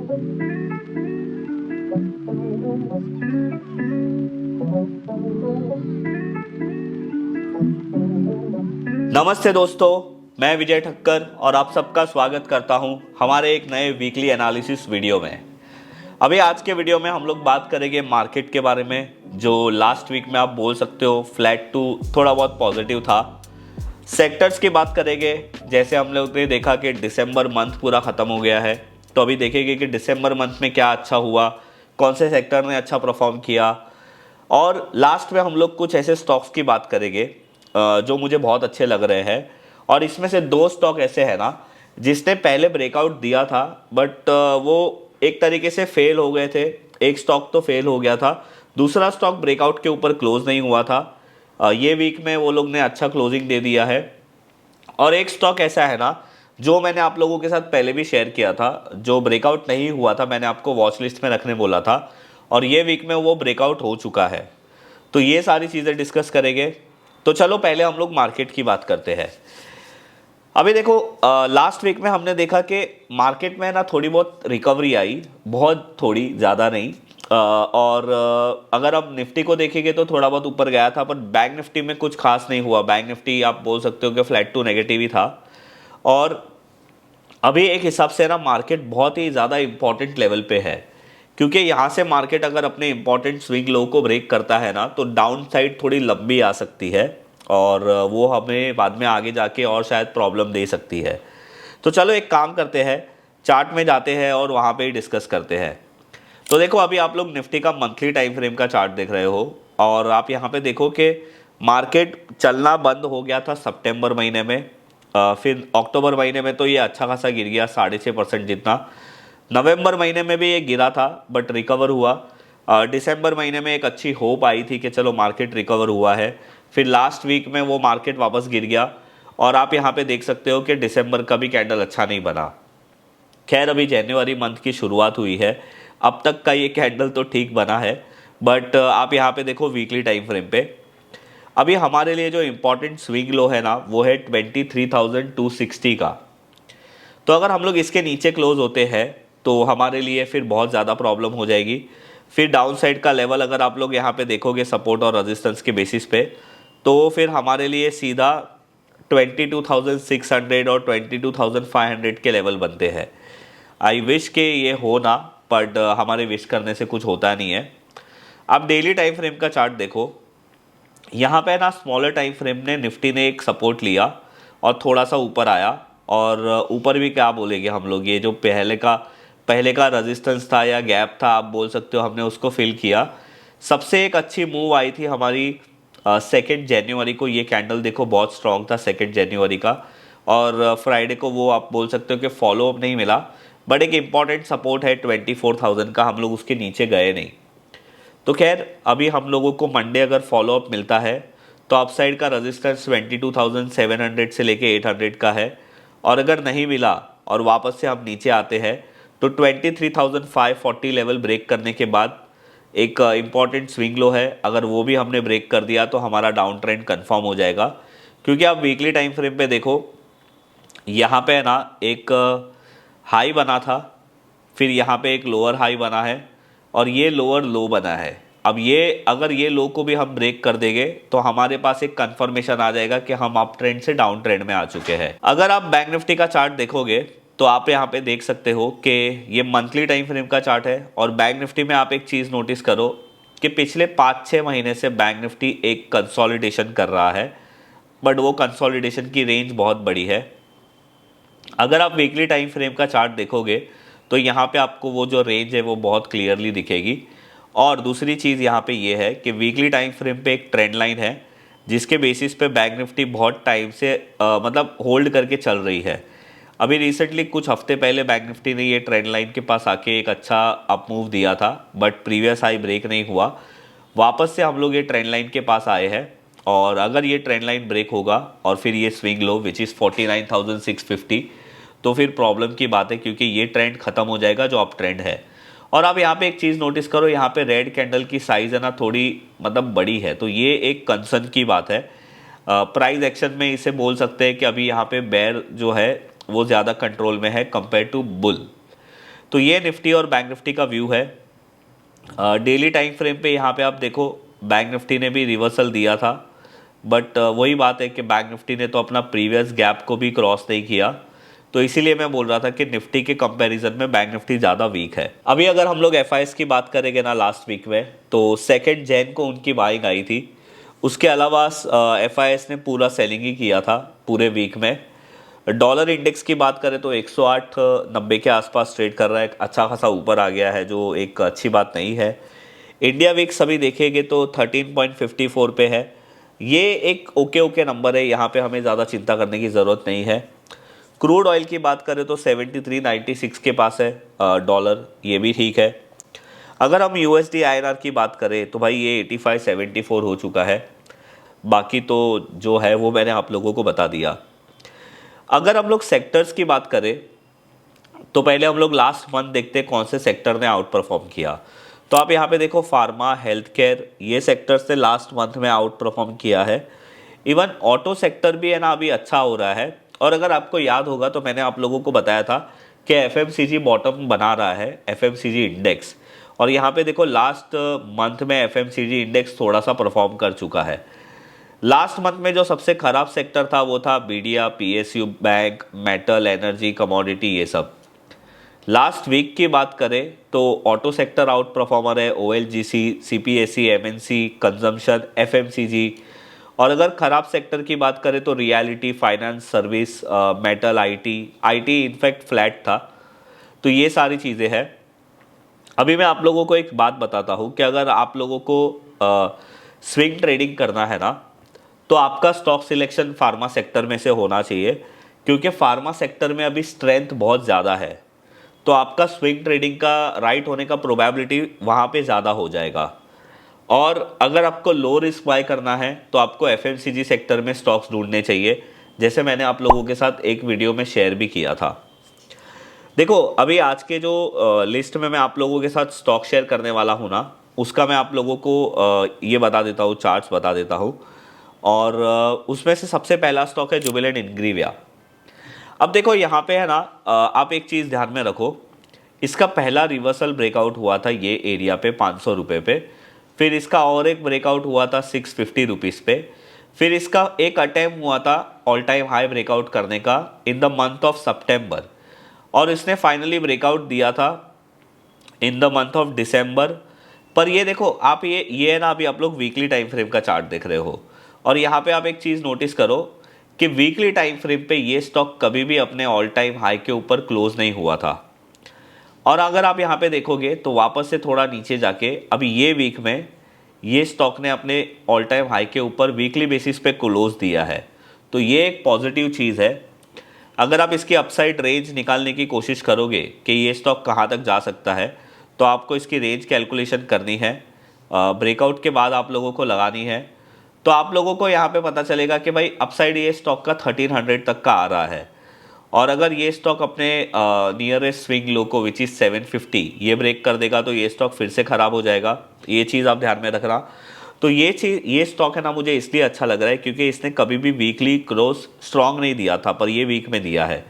नमस्ते दोस्तों, मैं विजय ठक्कर और आप सबका स्वागत करता हूं हमारे एक नए वीकली एनालिसिस वीडियो में। अभी आज के वीडियो में हम लोग बात करेंगे मार्केट के बारे में, जो लास्ट वीक में आप बोल सकते हो फ्लैट टू थोड़ा बहुत पॉजिटिव था। सेक्टर्स की बात करेंगे, जैसे हम लोग ने देखा कि दिसंबर मंथ पूरा ख़त्म हो गया है, तो अभी देखेंगे कि दिसंबर मंथ में क्या अच्छा हुआ, कौन से सेक्टर ने अच्छा परफॉर्म किया। और लास्ट में हम लोग कुछ ऐसे स्टॉक्स की बात करेंगे जो मुझे बहुत अच्छे लग रहे हैं। और इसमें से दो स्टॉक ऐसे हैं ना जिसने पहले ब्रेकआउट दिया था, बट वो एक तरीके से फेल हो गए थे। एक स्टॉक तो फेल हो गया था, दूसरा स्टॉक ब्रेकआउट के ऊपर क्लोज नहीं हुआ था। ये वीक में वो लोग ने अच्छा क्लोजिंग दे दिया है। और एक स्टॉक ऐसा है ना जो मैंने आप लोगों के साथ पहले भी शेयर किया था, जो ब्रेकआउट नहीं हुआ था, मैंने आपको वॉच लिस्ट में रखने बोला था, और ये वीक में वो ब्रेकआउट हो चुका है। तो ये सारी चीज़ें डिस्कस करेंगे। तो चलो पहले हम लोग मार्केट की बात करते हैं। अभी देखो, लास्ट वीक में हमने देखा कि मार्केट में ना थोड़ी बहुत रिकवरी आई, बहुत थोड़ी, ज़्यादा नहीं। और अगर आप निफ्टी को देखेंगे तो थोड़ा बहुत ऊपर गया था, पर बैंक निफ्टी में कुछ खास नहीं हुआ। बैंक निफ्टी आप बोल सकते हो कि फ्लैट टू नेगेटिव ही था। और अभी एक हिसाब से ना मार्केट बहुत ही ज़्यादा इंपॉर्टेंट लेवल पे है, क्योंकि यहाँ से मार्केट अगर अपने इंपॉर्टेंट स्विंग लो को ब्रेक करता है ना, तो डाउन साइड थोड़ी लंबी आ सकती है, और वो हमें बाद में आगे जाके और शायद प्रॉब्लम दे सकती है। तो चलो एक काम करते हैं, चार्ट में जाते हैं और वहाँ पे ही डिस्कस करते हैं। तो देखो, अभी आप लोग निफ्टी का मंथली टाइम फ्रेम का चार्ट देख रहे हो, और आप यहाँ पे देखो कि मार्केट चलना बंद हो गया था सितंबर महीने में। फिर अक्टूबर महीने में तो ये अच्छा खासा गिर गया, 6.5% जितना। नवंबर महीने में भी ये गिरा था, बट रिकवर हुआ। दिसंबर महीने में एक अच्छी होप आई थी कि चलो मार्केट रिकवर हुआ है। फिर लास्ट वीक में वो मार्केट वापस गिर गया, और आप यहाँ पे देख सकते हो कि दिसंबर का भी कैंडल अच्छा नहीं बना। खैर, अभी जनवरी मंथ की शुरुआत हुई है, अब तक का ये कैंडल तो ठीक बना है। बट आप यहाँ पे देखो वीकली टाइम फ्रेम पे, अभी हमारे लिए जो इम्पोर्टेंट स्विंग लो है ना, वो है 23,260 का। तो अगर हम लोग इसके नीचे क्लोज होते हैं तो हमारे लिए फिर बहुत ज़्यादा प्रॉब्लम हो जाएगी। फिर डाउन साइड का लेवल अगर आप लोग यहाँ पे देखोगे सपोर्ट और रेजिस्टेंस के बेसिस पे, तो फिर हमारे लिए सीधा 22,600 और 22,500 के लेवल बनते हैं। आई विश के ये हो ना, बट हमारे विश करने से कुछ होता नहीं है। आप डेली टाइम फ्रेम का चार्ट देखो, यहाँ पे ना स्मॉलर टाइम फ्रेम ने निफ्टी ने एक सपोर्ट लिया और थोड़ा सा ऊपर आया। और ऊपर भी क्या बोलेंगे हम लोग, ये जो पहले का रेजिस्टेंस था या गैप था, आप बोल सकते हो, हमने उसको फिल किया। सबसे एक अच्छी मूव आई थी हमारी 2 जनवरी को। ये कैंडल देखो बहुत स्ट्रॉन्ग था 2 जनवरी का। और फ्राइडे को वो आप बोल सकते हो कि फॉलो अप नहीं मिला, बट एक इम्पॉर्टेंट सपोर्ट है 24,000 का, हम लोग उसके नीचे गए नहीं। तो खैर, अभी हम लोगों को मंडे अगर फॉलो अप मिलता है तो अपसाइड का रेजिस्टेंस 22,700 से लेके 800 का है। और अगर नहीं मिला और वापस से हम नीचे आते हैं तो 23,540 लेवल ब्रेक करने के बाद एक इम्पॉर्टेंट स्विंग लो है, अगर वो भी हमने ब्रेक कर दिया तो हमारा डाउन ट्रेंड कन्फर्म हो जाएगा। क्योंकि आप वीकली टाइम फ्रेम पे देखो, यहाँ पे ना एक हाई बना था, फिर यहाँ पे एक लोअर हाई बना है, और ये लोअर लो बना है। अब ये अगर ये लो को भी हम ब्रेक कर देंगे तो हमारे पास एक कंफर्मेशन आ जाएगा कि हम अप ट्रेंड से डाउन ट्रेंड में आ चुके हैं। अगर आप बैंक निफ्टी का चार्ट देखोगे तो आप यहाँ पे देख सकते हो कि ये मंथली टाइम फ्रेम का चार्ट है। और बैंक निफ्टी में आप एक चीज़ नोटिस करो कि पिछले 5-6 महीने से बैंक निफ्टी एक कंसोलिडेशन कर रहा है, बट वो कंसोलिडेशन की रेंज बहुत बड़ी है। अगर आप वीकली टाइम फ्रेम का चार्ट देखोगे तो यहाँ पे आपको वो जो रेंज है वो बहुत क्लियरली दिखेगी। और दूसरी चीज़ यहाँ पे ये है कि वीकली टाइम फ्रेम पे एक ट्रेंड लाइन है, जिसके बेसिस पे बैंक निफ्टी बहुत टाइम से मतलब होल्ड करके चल रही है। अभी रिसेंटली कुछ हफ्ते पहले बैंक निफ्टी ने ये ट्रेंड लाइन के पास आके एक अच्छा अप मूव दिया था, बट प्रीवियस हाई ब्रेक नहीं हुआ। वापस से हम लोग ये ट्रेंड लाइन के पास आए हैं, और अगर ये ट्रेंड लाइन ब्रेक होगा और फिर ये स्विंग लो विच इज़ 49,650, तो फिर प्रॉब्लम की बात है, क्योंकि ये ट्रेंड खत्म हो जाएगा जो अप ट्रेंड है। और आप यहाँ पे एक चीज़ नोटिस करो, यहाँ पे रेड कैंडल की साइज़ है ना थोड़ी मतलब बड़ी है, तो ये एक कंसर्न की बात है। प्राइस एक्शन में इसे बोल सकते हैं कि अभी यहाँ पे बेयर जो है वो ज़्यादा कंट्रोल में है कंपेयर टू बुल। तो ये निफ्टी और बैंक निफ्टी का व्यू है। डेली टाइम फ्रेम पे यहाँ पे आप देखो बैंक निफ्टी ने भी रिवर्सल दिया था, बट वही बात है कि बैंक निफ्टी ने तो अपना प्रीवियस गैप को भी क्रॉस नहीं किया, तो इसीलिए मैं बोल रहा था कि निफ्टी के कंपैरिजन में बैंक निफ्टी ज़्यादा वीक है। अभी अगर हम लोग एफआईएस की बात करेंगे ना लास्ट वीक में, तो 2 जैन को उनकी बाइंग आई थी। उसके अलावा एफआईएस ने पूरा सेलिंग ही किया था पूरे वीक में। डॉलर इंडेक्स की बात करें तो 108.90 के आसपास ट्रेड कर रहा है, अच्छा खासा ऊपर आ गया है, जो एक अच्छी बात नहीं है। इंडिया वीक्स अभी देखेंगे तो 13.54 पे है। ये एक ओके नंबर है, यहाँ पे हमें ज़्यादा चिंता करने की ज़रूरत नहीं है। क्रूड ऑयल की बात करें तो 73.96 के पास है डॉलर, ये भी ठीक है। अगर हम यूएसडी आईएनआर की बात करें तो भाई ये 85.74 हो चुका है। बाकी तो जो है वो मैंने आप लोगों को बता दिया। अगर हम लोग सेक्टर्स की बात करें तो पहले हम लोग लास्ट मंथ देखते हैं कौन से सेक्टर ने आउट परफॉर्म किया। तो आप यहाँ पे देखो फार्मा, हेल्थ केयर, ये सेक्टर्स ने लास्ट मंथ में आउट परफॉर्म किया है। इवन ऑटो सेक्टर भी है ना अभी अच्छा हो रहा है। और अगर आपको याद होगा तो मैंने आप लोगों को बताया था कि एफएमसीजी बॉटम बना रहा है, एफएमसीजी इंडेक्स। और यहाँ पे देखो लास्ट मंथ में एफएमसीजी इंडेक्स थोड़ा सा परफॉर्म कर चुका है। लास्ट मंथ में जो सबसे खराब सेक्टर था वो था बीडीआ, PSU, bank, metal, energy, commodity, ये सब। लास्ट वीक की बात करें तो ऑटो सेक्टर आउट परफॉर्मर है, ओएलजीसी, सीपीएसई, एमएनसी, कंजम्पशन, एफएमसीजी। और अगर खराब सेक्टर की बात करें तो reality, finance, service, metal, IT in fact flat था। तो ये सारी चीज़ें हैं। अभी मैं आप लोगों को एक बात बताता हूँ कि अगर आप लोगों को स्विंग ट्रेडिंग करना है ना, तो आपका स्टॉक सिलेक्शन फार्मा सेक्टर में से होना चाहिए, क्योंकि फार्मा सेक्टर में अभी स्ट्रेंथ बहुत ज़्यादा है। तो आपका स्विंग ट्रेडिंग का राइट होने का प्रोबेबिलिटी वहाँ पे ज़्यादा हो जाएगा। और अगर आपको लो रिस्क बाय करना है तो आपको एफएमसीजी सेक्टर में स्टॉक्स ढूंढने चाहिए, जैसे मैंने आप लोगों के साथ एक वीडियो में शेयर भी किया था। देखो अभी आज के जो लिस्ट में मैं आप लोगों के साथ स्टॉक शेयर करने वाला हूँ ना, उसका मैं आप लोगों को ये बता देता हूँ, चार्ट्स बता देता हूँ। और उसमें से सबसे पहला स्टॉक है जुबिलेंट इंग्रेविया। अब देखो यहाँ पे है ना, आप एक चीज़ ध्यान में रखो, इसका पहला रिवर्सल ब्रेकआउट हुआ था ये एरिया पे 500 रुपये पे। फिर इसका और एक ब्रेकआउट हुआ था 650 रुपीज़ पे। फिर इसका एक अटैम्प्ट हुआ था ऑल टाइम हाई ब्रेकआउट करने का इन द मंथ ऑफ सितंबर, और इसने फाइनली ब्रेकआउट दिया था in the month of December. पर ये देखो आप ये है ना, अभी आप लोग वीकली टाइम फ्रेम का चार्ट देख रहे हो, और यहाँ पे आप एक चीज़ नोटिस करो कि वीकली टाइम फ्रेम पे ये स्टॉक कभी भी अपने ऑल टाइम हाई के ऊपर क्लोज नहीं हुआ था। और अगर आप यहाँ पे देखोगे तो वापस से थोड़ा नीचे जाके अभी ये वीक में ये स्टॉक ने अपने ऑल टाइम हाई के ऊपर वीकली बेसिस पे क्लोज दिया है। तो ये एक पॉजिटिव चीज़ है। अगर आप इसकी अपसाइड रेंज निकालने की कोशिश करोगे कि ये स्टॉक कहाँ तक जा सकता है, तो आपको इसकी रेंज कैलकुलेशन करनी है, ब्रेकआउट के बाद आप लोगों को लगानी है। तो आप लोगों को यहाँ पे पता चलेगा कि भाई अपसाइड ये स्टॉक का 1300 तक का आ रहा है, और अगर ये स्टॉक अपने नियरेस्ट स्विंग लो को विच इज़ 750 ये ब्रेक कर देगा तो ये स्टॉक फिर से ख़राब हो जाएगा। ये चीज़ आप ध्यान में रखना। तो ये स्टॉक है ना, मुझे इसलिए अच्छा लग रहा है क्योंकि इसने कभी भी वीकली क्लोज स्ट्रॉन्ग नहीं दिया था, पर ये वीक में दिया है।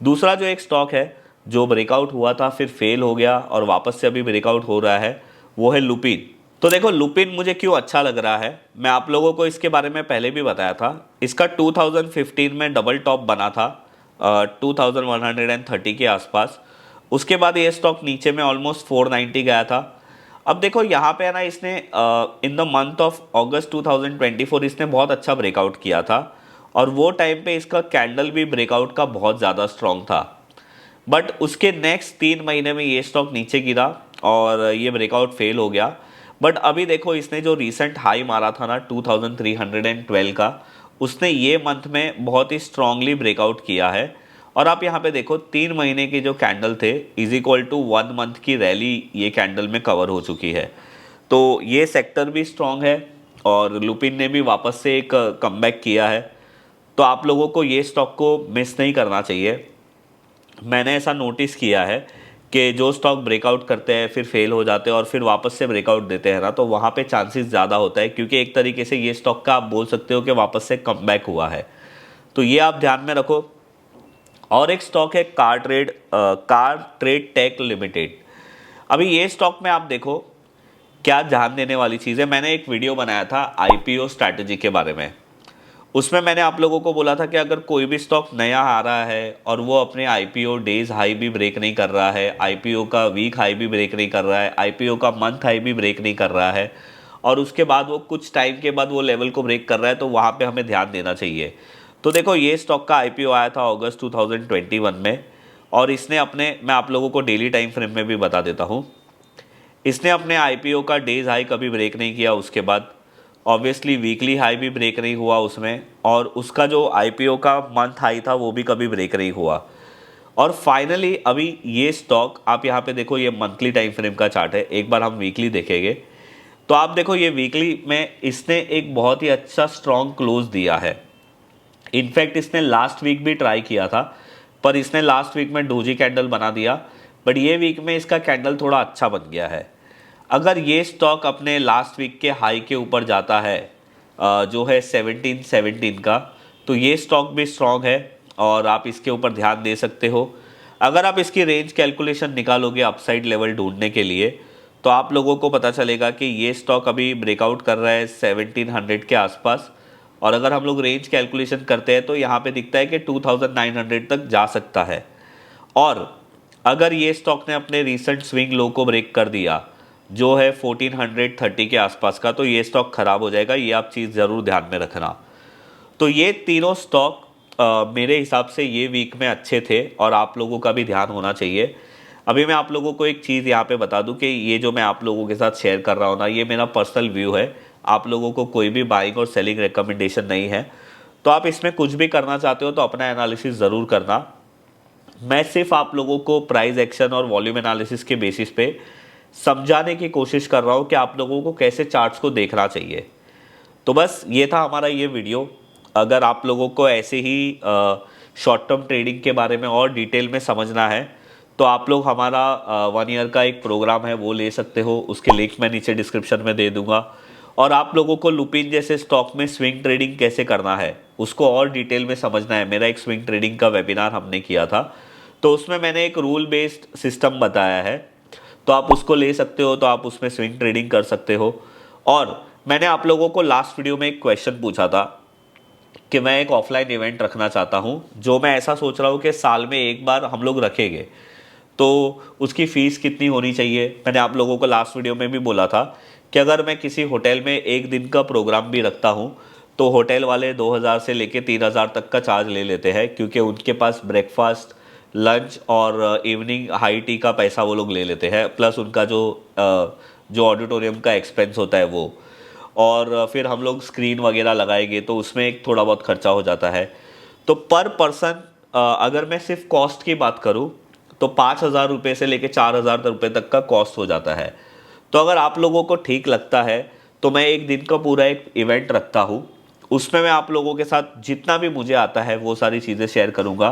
दूसरा जो एक स्टॉक है जो ब्रेकआउट हुआ था फिर फेल हो गया और वापस से अभी ब्रेकआउट हो रहा है, वो है लुपिन। तो देखो लुपिन मुझे क्यों अच्छा लग रहा है, मैं आप लोगों को इसके बारे में पहले भी बताया था। इसका 2015 में डबल टॉप बना था 2130 के आसपास। उसके बाद ये स्टॉक नीचे में ऑलमोस्ट 490 गया था। अब देखो यहाँ पे है ना, इसने इन द मंथ ऑफ अगस्त 2024 इसने बहुत अच्छा ब्रेकआउट किया था, और वो टाइम पे इसका कैंडल भी ब्रेकआउट का बहुत ज़्यादा स्ट्रॉन्ग था। बट उसके नेक्स्ट 3 महीने में ये स्टॉक नीचे गिरा और ये ब्रेकआउट फेल हो गया। बट अभी देखो इसने जो रिसेंट हाई मारा था ना 2312 का, उसने ये मंथ में बहुत ही स्ट्रांगली ब्रेकआउट किया है। और आप यहाँ पे देखो 3 महीने के जो कैंडल थे इज इक्वल टू 1 मंथ की रैली ये कैंडल में कवर हो चुकी है। तो ये सेक्टर भी स्ट्रांग है और लुपिन ने भी वापस से एक कमबैक किया है। तो आप लोगों को ये स्टॉक को मिस नहीं करना चाहिए। मैंने ऐसा नोटिस किया है कि जो स्टॉक ब्रेकआउट करते हैं फिर फेल हो जाते हैं और फिर वापस से ब्रेकआउट देते हैं ना, तो वहाँ पे चांसेस ज़्यादा होता है, क्योंकि एक तरीके से ये स्टॉक का आप बोल सकते हो कि वापस से कमबैक हुआ है। तो ये आप ध्यान में रखो। और एक स्टॉक है कार ट्रेड टेक लिमिटेड। अभी ये स्टॉक में आप देखो क्या ध्यान देने वाली चीज़ है। मैंने एक वीडियो बनाया था आईपीओ स्ट्रैटेजी के बारे में। उसमें मैंने आप लोगों को बोला था कि अगर कोई भी स्टॉक नया आ रहा है और वो अपने आईपीओ डेज हाई भी ब्रेक नहीं कर रहा है, आईपीओ का वीक हाई भी ब्रेक नहीं कर रहा है, आईपीओ का मंथ हाई भी ब्रेक नहीं कर रहा है, और उसके बाद वो कुछ टाइम के बाद वो लेवल को ब्रेक कर रहा है, तो वहाँ पे हमें ध्यान देना चाहिए। तो देखो ये स्टॉक का आईपीओ आया था अगस्त 2021 में, और इसने मैं आप लोगों को डेली टाइम फ्रेम में भी बता देता हूँ। इसने अपने आईपीओ का डेज हाई कभी ब्रेक नहीं किया, उसके बाद ऑब्वियसली वीकली हाई भी ब्रेक नहीं हुआ उसमें, और उसका जो आईपीओ का मंथ हाई था वो भी कभी ब्रेक नहीं हुआ। और फाइनली अभी ये स्टॉक आप यहाँ पे देखो, ये मंथली टाइम फ्रेम का चार्ट है, एक बार हम वीकली देखेंगे तो आप देखो ये वीकली में इसने एक बहुत ही अच्छा स्ट्रॉन्ग क्लोज दिया है। इनफैक्ट इसने लास्ट वीक भी ट्राई किया था, पर इसने लास्ट वीक में डोजी कैंडल बना दिया, बट ये वीक में इसका कैंडल थोड़ा अच्छा बन गया है। अगर ये स्टॉक अपने लास्ट वीक के हाई के ऊपर जाता है जो है 1717 का, तो ये स्टॉक भी स्ट्रॉन्ग है और आप इसके ऊपर ध्यान दे सकते हो। अगर आप इसकी रेंज कैलकुलेशन निकालोगे अपसाइड लेवल ढूंढने के लिए, तो आप लोगों को पता चलेगा कि ये स्टॉक अभी ब्रेकआउट कर रहा है 1700 के आसपास, और अगर हम लोग रेंज कैलकुलेशन करते हैं तो यहाँ पे दिखता है कि 2900 तक जा सकता है। और अगर ये स्टॉक ने अपने रिसेंट स्विंग लो को ब्रेक कर दिया जो है 1430 के आसपास का, तो ये स्टॉक खराब हो जाएगा। ये आप चीज़ ज़रूर ध्यान में रखना। तो ये तीनों स्टॉक मेरे हिसाब से ये वीक में अच्छे थे और आप लोगों का भी ध्यान होना चाहिए। अभी मैं आप लोगों को एक चीज़ यहाँ पे बता दूं कि ये जो मैं आप लोगों के साथ शेयर कर रहा हूँ ना, ये मेरा पर्सनल व्यू है। आप लोगों को कोई भी बाइंग और सेलिंग रिकमेंडेशन नहीं है। तो आप इसमें कुछ भी करना चाहते हो तो अपना एनालिसिस ज़रूर करना। मैं सिर्फ आप लोगों को प्राइस एक्शन और वॉल्यूम एनालिसिस के बेसिस पे समझाने की कोशिश कर रहा हूँ कि आप लोगों को कैसे चार्ट्स को देखना चाहिए। तो बस ये था हमारा ये वीडियो। अगर आप लोगों को ऐसे ही शॉर्ट टर्म ट्रेडिंग के बारे में और डिटेल में समझना है तो आप लोग हमारा 1 ईयर का एक प्रोग्राम है वो ले सकते हो। उसके लिंक मैं नीचे डिस्क्रिप्शन में दे दूंगा। और आप लोगों को लुपिन जैसे स्टॉक में स्विंग ट्रेडिंग कैसे करना है उसको और डिटेल में समझना है, मेरा एक स्विंग ट्रेडिंग का वेबिनार हमने किया था, तो उसमें मैंने एक रूल बेस्ड सिस्टम बताया है, तो आप उसको ले सकते हो, तो आप उसमें स्विंग ट्रेडिंग कर सकते हो। और मैंने आप लोगों को लास्ट वीडियो में एक क्वेश्चन पूछा था कि मैं एक ऑफलाइन इवेंट रखना चाहता हूं, जो मैं ऐसा सोच रहा हूं कि साल में एक बार हम लोग रखेंगे, तो उसकी फ़ीस कितनी होनी चाहिए। मैंने आप लोगों को लास्ट वीडियो में भी बोला था कि अगर मैं किसी होटल में एक दिन का प्रोग्राम भी रखता हूं तो होटल वाले 2000 से लेके 3000 तक का चार्ज ले लेते हैं, क्योंकि उनके पास ब्रेकफास्ट, लंच और इवनिंग हाई टी का पैसा वो लोग ले लेते हैं, प्लस उनका जो ऑडिटोरियम का एक्सपेंस होता है वो, और फिर हम लोग स्क्रीन वगैरह लगाएंगे तो उसमें एक थोड़ा बहुत खर्चा हो जाता है। तो पर पर्सन अगर मैं सिर्फ कॉस्ट की बात करूं तो 5000 रुपये से लेके 4000 रुपये तक का कॉस्ट हो जाता है। तो अगर आप लोगों को ठीक लगता है तो मैं एक दिन का पूरा एक इवेंट रखता हूँ, उसमें मैं आप लोगों के साथ जितना भी मुझे आता है वो सारी चीज़ें शेयर करूँगा,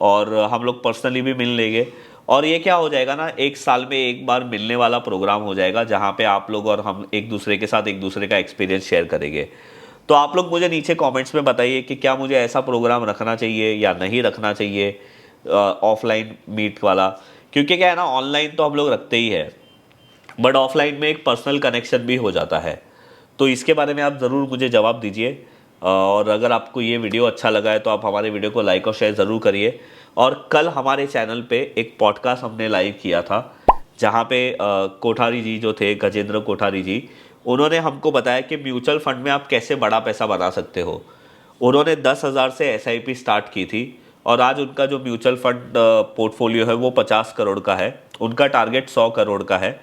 और हम लोग पर्सनली भी मिल लेंगे। और ये क्या हो जाएगा ना, एक साल में एक बार मिलने वाला प्रोग्राम हो जाएगा, जहाँ पे आप लोग और हम एक दूसरे के साथ एक दूसरे का एक्सपीरियंस शेयर करेंगे। तो आप लोग मुझे नीचे कमेंट्स में बताइए कि क्या मुझे ऐसा प्रोग्राम रखना चाहिए या नहीं रखना चाहिए ऑफलाइन मीट वाला, क्योंकि क्या है ना, ऑनलाइन तो हम लोग रखते ही है, बट ऑफलाइन में एक पर्सनल कनेक्शन भी हो जाता है। तो इसके बारे में आप ज़रूर मुझे जवाब दीजिए। और अगर आपको ये वीडियो अच्छा लगा है तो आप हमारे वीडियो को लाइक और शेयर ज़रूर करिए। और कल हमारे चैनल पे एक पॉडकास्ट हमने लाइव किया था, जहाँ पे कोठारी जी जो थे, गजेंद्र कोठारी जी, उन्होंने हमको बताया कि म्यूचुअल फंड में आप कैसे बड़ा पैसा बना सकते हो। उन्होंने 10,000 से SIP स्टार्ट की थी और आज उनका जो म्यूचुअल फंड पोर्टफोलियो है वो 50 करोड़ का है, उनका टारगेट 100 करोड़ का है।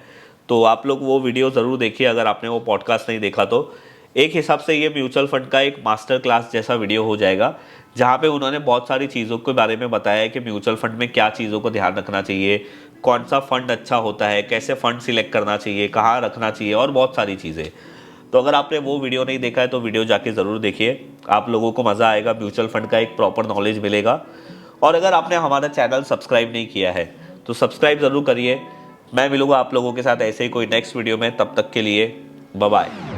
तो आप लोग वो वीडियो ज़रूर देखिए अगर आपने वो पॉडकास्ट नहीं देखा तो। एक हिसाब से ये म्यूचुअल फंड का एक मास्टर क्लास जैसा वीडियो हो जाएगा, जहाँ पे उन्होंने बहुत सारी चीज़ों के बारे में बताया है कि म्यूचुअल फंड में क्या चीज़ों को ध्यान रखना चाहिए, कौन सा फंड अच्छा होता है, कैसे फंड सिलेक्ट करना चाहिए, कहाँ रखना चाहिए, और बहुत सारी चीज़ें। तो अगर आपने वो वीडियो नहीं देखा है तो वीडियो जाके ज़रूर देखिए, आप लोगों को मज़ा आएगा, म्यूचुअल फंड का एक प्रॉपर नॉलेज मिलेगा। और अगर आपने हमारा चैनल सब्सक्राइब नहीं किया है तो सब्सक्राइब ज़रूर करिए। मैं मिलूँगा आप लोगों के साथ ऐसे ही कोई नेक्स्ट वीडियो में, तब तक के लिए बाय बाय।